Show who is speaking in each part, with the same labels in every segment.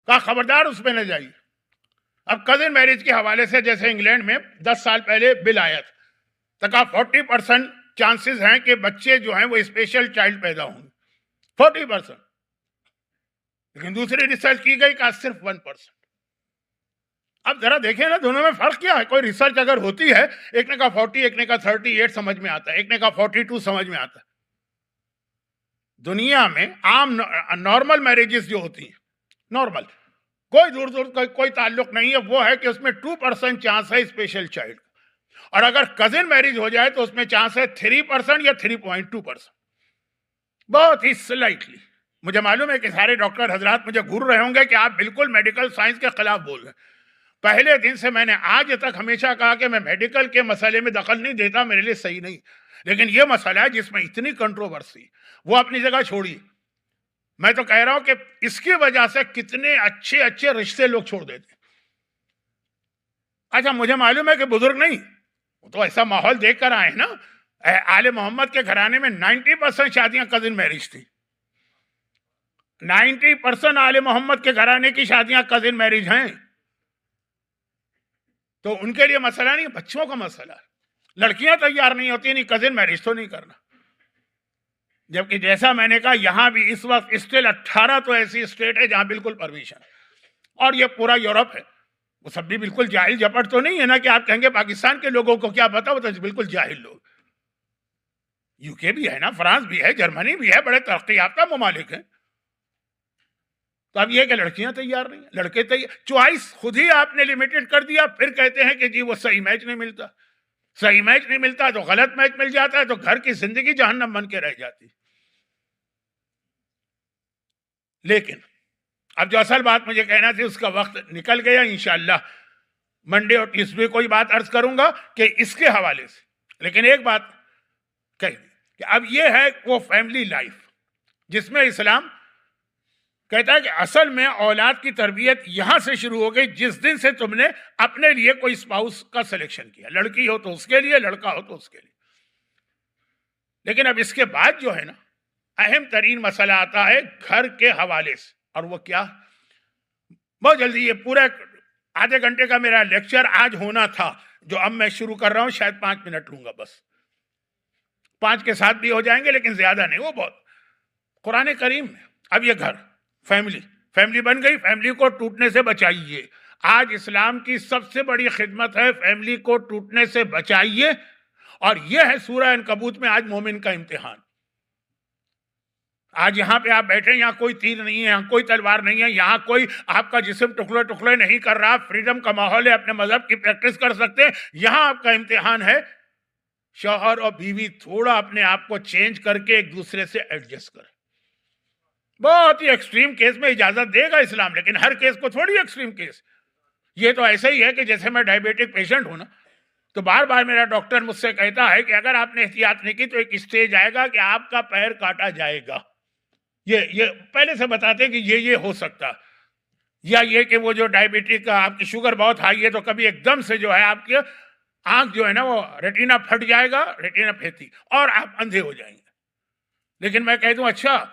Speaker 1: کہا خبردار اس پہ نہ جائیے. اب کزن میرج کے حوالے سے جیسے انگلینڈ میں 10 سال پہلے بل آیا تھا تو کہا 40% چانسز ہیں کہ بچے جو ہیں وہ اسپیشل چائلڈ پیدا ہوں گے. 40%. لیکن دوسری ریسرچ کی گئی کہ صرف 1%. اب ذرا دیکھیں نا دونوں میں فرق کیا ہے. کوئی ریسرچ اگر ہوتی ہے, ایک نے کہا 40, ایک نے کہا 38 سمجھ میں آتا ہے, ایک نے کہا 42 سمجھ میں آتا ہے. دنیا میں عام نارمل میرجز جو ہوتی ہیں, نارمل, کوئی دور دور کوئی تعلق نہیں ہے, وہ ہے کہ اس میں 2% چانس ہے اسپیشل چائلڈ. اور اگر کزن میرج ہو جائے تو اس میں چانس ہے 3% یا 3.2%, بہت ہی سلائٹلی. مجھے معلوم ہے کہ سارے ڈاکٹر حضرات مجھے گھور رہے ہوں گے کہ آپ بالکل میڈیکل سائنس کے خلاف بول رہے ہیں. پہلے دن سے میں نے آج تک ہمیشہ کہا کہ میں میڈیکل کے مسئلے میں دخل نہیں دیتا, میرے لیے صحیح نہیں. لیکن یہ مسئلہ ہے جس میں اتنی کنٹروورسی, وہ اپنی جگہ چھوڑی. میں تو کہہ رہا ہوں کہ اس کی وجہ سے کتنے اچھے اچھے رشتے لوگ چھوڑ دیتے. اچھا مجھے معلوم ہے کہ بزرگ نہیں, وہ تو ایسا ماحول دیکھ کر آئے نا. آل محمد کے گھرانے میں 90% شادیاں کزن میرج تھی. 90% آل محمد کے گھرانے کی شادیاں کزن میرج ہیں. تو ان کے لیے مسئلہ نہیں, بچوں کا مسئلہ ہے. لڑکیاں تیار نہیں ہوتی, نہیں کزن میرج تو نہیں کرنا. جبکہ جیسا میں نے کہا یہاں بھی اس وقت اسٹل 18 تو ایسی اسٹیٹ ہے جہاں بالکل پرمیشن ہے, اور یہ پورا یورپ ہے. وہ سب بھی بالکل جاہل جپٹ تو نہیں ہے نا کہ آپ کہیں گے پاکستان کے لوگوں کو کیا پتا, وہ تو بالکل جاہل لوگ. یو کے بھی ہے نا, فرانس بھی ہے, جرمنی بھی ہے, بڑے ترقی یافتہ ممالک ہیں. تو اب یہ کہ لڑکیاں تیار نہیں, لڑکے تیار. چوائس خود ہی آپ نے لمیٹڈ کر دیا. پھر کہتے ہیں کہ جی وہ صحیح میچ نہیں ملتا. صحیح میچ نہیں ملتا تو غلط میچ مل جاتا ہے, تو گھر کی زندگی جہنم بن کے رہ جاتی. لیکن اب جو اصل بات مجھے کہنا تھی اس کا وقت نکل گیا. انشاءاللہ منڈے اور ٹیوزڈے کوئی بات عرض کروں گا کہ اس کے حوالے سے. لیکن ایک بات کہی کہ اب یہ ہے وہ فیملی لائف جس میں اسلام کہتا ہے کہ اصل میں اولاد کی تربیت یہاں سے شروع ہو گئی جس دن سے تم نے اپنے لیے کوئی اسپاؤس کا سلیکشن کیا. لڑکی ہو تو اس کے لیے, لڑکا ہو تو اس کے لیے. لیکن اب اس کے بعد جو ہے نا اہم ترین مسئلہ آتا ہے گھر کے حوالے سے, اور وہ کیا, بہت جلدی. یہ پورا آدھے گھنٹے کا میرا لیکچر آج ہونا تھا, جو اب میں شروع کر رہا ہوں شاید 5 منٹ لوں گا بس. 5 کے ساتھ بھی ہو جائیں گے لیکن زیادہ نہیں. وہ بہت قرآن کریم میں اب یہ گھر فیملی بن گئی, فیملی کو ٹوٹنے سے بچائیے. آج اسلام کی سب سے بڑی خدمت ہے فیملی کو ٹوٹنے سے بچائیے. اور یہ ہے سورہ عنکبوت میں آج مومن کا امتحان. آج یہاں پہ آپ بیٹھے, یہاں کوئی تیر نہیں ہے, یہاں کوئی تلوار نہیں ہے, یہاں کوئی آپ کا جسم ٹکڑے ٹکڑے نہیں کر رہا, فریڈم کا ماحول ہے, اپنے مذہب کی پریکٹس کر سکتے. یہاں آپ کا امتحان ہے شوہر اور بیوی تھوڑا اپنے آپ کو چینج کر کے ایک دوسرے سے ایڈجسٹ کریں. بہت ہی ایکسٹریم کیس میں اجازت دے گا اسلام, لیکن ہر کیس کو تھوڑی ایکسٹریم کیس. یہ تو ایسا ہی ہے کہ جیسے میں ڈائبیٹک پیشنٹ ہوں نا, تو بار بار میرا ڈاکٹر مجھ سے کہتا ہے کہ اگر آپ نے احتیاط نہیں کی تو ایک اسٹیج آئے گا کہ آپ کا پیر کاٹا جائے گا. یہ پہلے سے بتاتے ہیں کہ یہ ہو سکتا, یا یہ کہ وہ جو ڈائبیٹک آپ کی شوگر بہت ہائی ہے تو کبھی ایک دم سے جو ہے آپ کی آنکھ جو ہے نا وہ ریٹینا پھٹ جائے گا, ریٹینا پھیتی, اور آپ اندھے ہو جائیں گے. لیکن میں کہہ دوں اچھا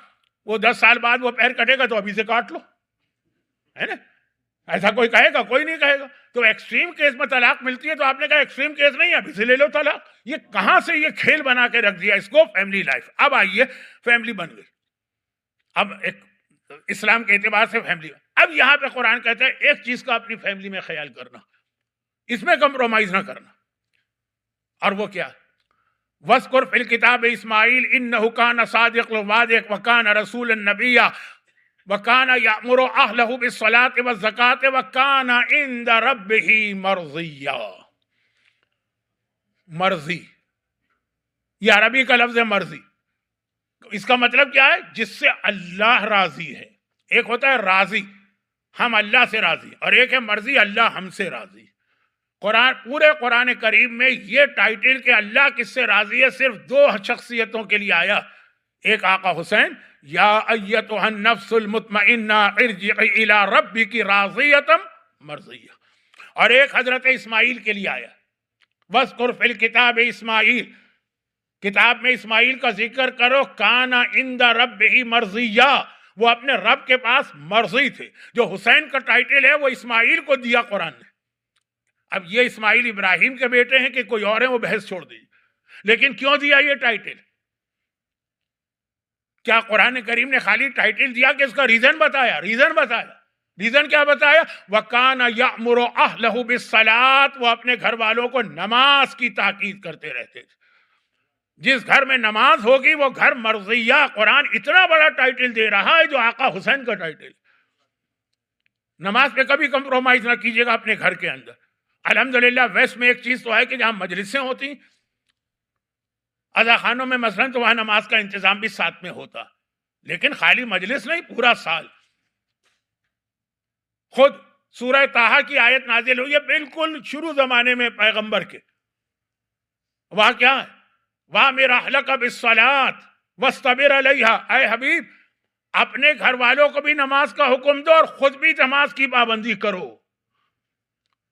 Speaker 1: وہ 10 سال بعد وہ پیر کٹے گا تو ابھی سے کاٹ لو, ہے نا. ایسا کوئی کہے گا؟ کوئی نہیں کہے گا. تو ایکسٹریم کیس میں طلاق ملتی ہے تو آپ نے کہا ایکسٹریم کیس نہیں ہے, ابھی سے لے لو طلاق. یہ کہاں سے یہ کھیل بنا کے رکھ دیا اس کو, فیملی لائف. اب آئیے فیملی بن گئی, اب ایک اسلام کے اعتبار سے فیملی. اب یہاں پہ قرآن کہتا ہے ایک چیز کا اپنی فیملی میں خیال کرنا, اس میں کمپرومائز نہ کرنا. اور وہ کیا, وَاذْكُرْ فِي الْكِتَابِ إِسْمَاعِيلَ إِنَّهُ كَانَ صَادِقَ الْوَعْدِ وَكَانَ رَسُولًا نَبِيًّا وَكَانَ يَأْمُرُ أَهْلَهُ بِالصَّلَاةِ وَالزَّكَاةِ وَكَانَ عِندَ رَبِّهِ مَرْضِيًّا. مرضی, یہ عربی کا لفظ ہے مرضی. اس کا مطلب کیا ہے؟ جس سے اللہ راضی ہے. ایک ہوتا ہے راضی, ہم اللہ سے راضی, اور ایک ہے مرضی, اللہ ہم سے راضی. پورے قرآن کریم میں یہ ٹائٹل کہ اللہ کس سے راضی ہے صرف 2 شخصیتوں کے لیے آیا. ایک آقا حسین, یا ایتھا النفس المطمئنہ ارجعی الی ربک راضیۃ مرضیہ, اور ایک حضرت اسماعیل کے لیے آیا, وَاذْكُرْ فِي الْكِتَابِ إِسْمَاعِيلَ, کتاب میں اسماعیل کا ذکر کرو, کانا عند ربہ مرضیہ, وہ اپنے رب کے پاس مرضی تھے. جو حسین کا ٹائٹل ہے وہ اسماعیل کو دیا قرآن نے. اب یہ اسماعیل ابراہیم کے بیٹے ہیں کہ کوئی اور ہیں وہ بحث چھوڑ دیجیے, لیکن کیوں دیا یہ ٹائٹل؟ کیا قرآن کریم نے خالی ٹائٹل دیا کہ اس کا ریزن بتایا؟ ریزن کیا بتایا؟ وَكَانَ يَأْمُرُ أَهْلَهُ بِالصَّلَاةِ, وہ اپنے گھر والوں کو نماز کی تاکید کرتے رہتے تھے. جس گھر میں نماز ہوگی وہ گھر مرضیہ. قرآن اتنا بڑا ٹائٹل دے رہا ہے جو آقا حسین کا ٹائٹل. نماز پہ کبھی کمپرومائز نہ کیجیے گا اپنے گھر کے اندر. الحمدللہ ویسٹ میں ایک چیز تو ہے کہ جہاں مجلسیں ہوتی, اذاخانوں میں مثلاً, تو وہاں نماز کا انتظام بھی ساتھ میں ہوتا, لیکن خالی مجلس نہیں, پورا سال. خود سورہ طٰہٰ کی آیت نازل ہوئی ہے بالکل شروع زمانے میں پیغمبر کے. وہاں کیا ہے؟ وَأْمِرْ أَهْلَكَ بِالصَّلَاةِ وَاصْطَبِرْ عَلَيْهَا. اے حبیب, اپنے گھر والوں کو بھی نماز کا حکم دو اور خود بھی نماز کی پابندی کرو.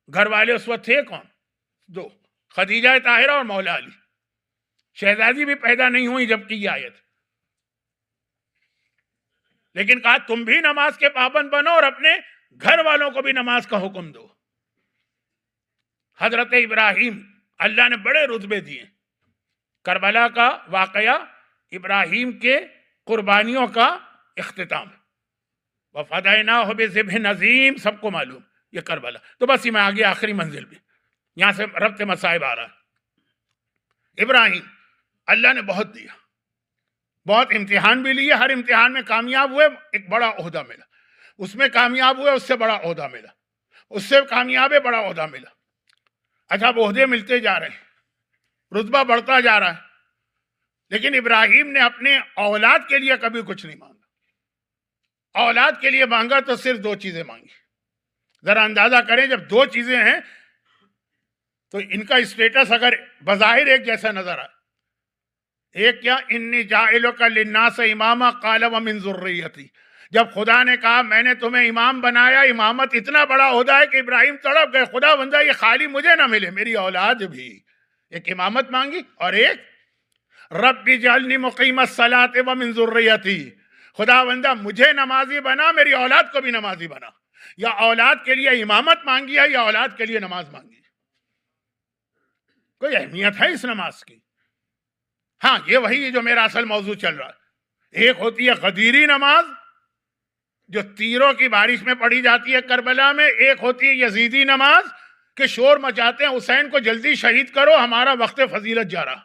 Speaker 1: گھر والے اس وقت تھے کون؟ دو, خدیجہ طاہرہ اور مولا علی. شہزادی بھی پیدا نہیں ہوئی جبکہ یہ آیت. لیکن کہا تم بھی نماز کے پابند بنو اور اپنے گھر والوں کو بھی نماز کا حکم دو. حضرت ابراہیم اللہ نے بڑے رتبے دیے. کربلا کا واقعہ ابراہیم کے قربانیوں کا اختتام. وَفَدَيْنَاهُ بِذِبْحٍ عَظِيمٍ, سب کو معلوم یہ کربلا. تو بس یہ میں آگے آخری منزل بھی, یہاں سے ربط مصائب آ رہا ہے. ابراہیم اللہ نے بہت دیا, بہت امتحان بھی لیے, ہر امتحان میں کامیاب ہوئے, ایک بڑا عہدہ ملا. اس میں کامیاب ہوئے, اس سے بڑا عہدہ ملا. اس سے کامیاب ہے, بڑا عہدہ ملا. اچھا, اب عہدے ملتے جا رہے ہیں, رتبہ بڑھتا جا رہا ہے, لیکن ابراہیم نے اپنے اولاد کے لیے کبھی کچھ نہیں مانگا. اولاد کے لیے مانگا تو صرف دو چیزیں مانگی. ذرا اندازہ کریں, جب دو چیزیں ہیں تو ان کا اسٹیٹس اگر بظاہر ایک جیسا نظر آئے. ایک کیا؟ انی جاعلک للناس اماما قال ومن ذریتی. جب خدا نے کہا میں نے تمہیں امام بنایا, امامت اتنا بڑا عہدہ ہے کہ ابراہیم تڑپ گئے, خدا بندہ یہ خالی مجھے نہ ملے, میری اولاد بھی. ایک امامت مانگی, اور ایک رب اجعلنی مقیم الصلاۃ ومن ذریتی, خدا بندہ مجھے نمازی بنا, میری اولاد کو بھی نمازی بنا. یا اولاد کے لیے امامت مانگی ہے یا اولاد کے لیے نماز مانگی ہے. کوئی اہمیت ہے اس نماز کی؟ ہاں, یہ وہی جو میرا اصل موضوع چل رہا ہے. ایک ہوتی ہے غدیری نماز جو تیروں کی بارش میں پڑھی جاتی ہے کربلا میں. ایک ہوتی ہے یزیدی نماز کہ شور مچاتے ہیں حسین کو جلدی شہید کرو, ہمارا وقت فضیلت جا رہا.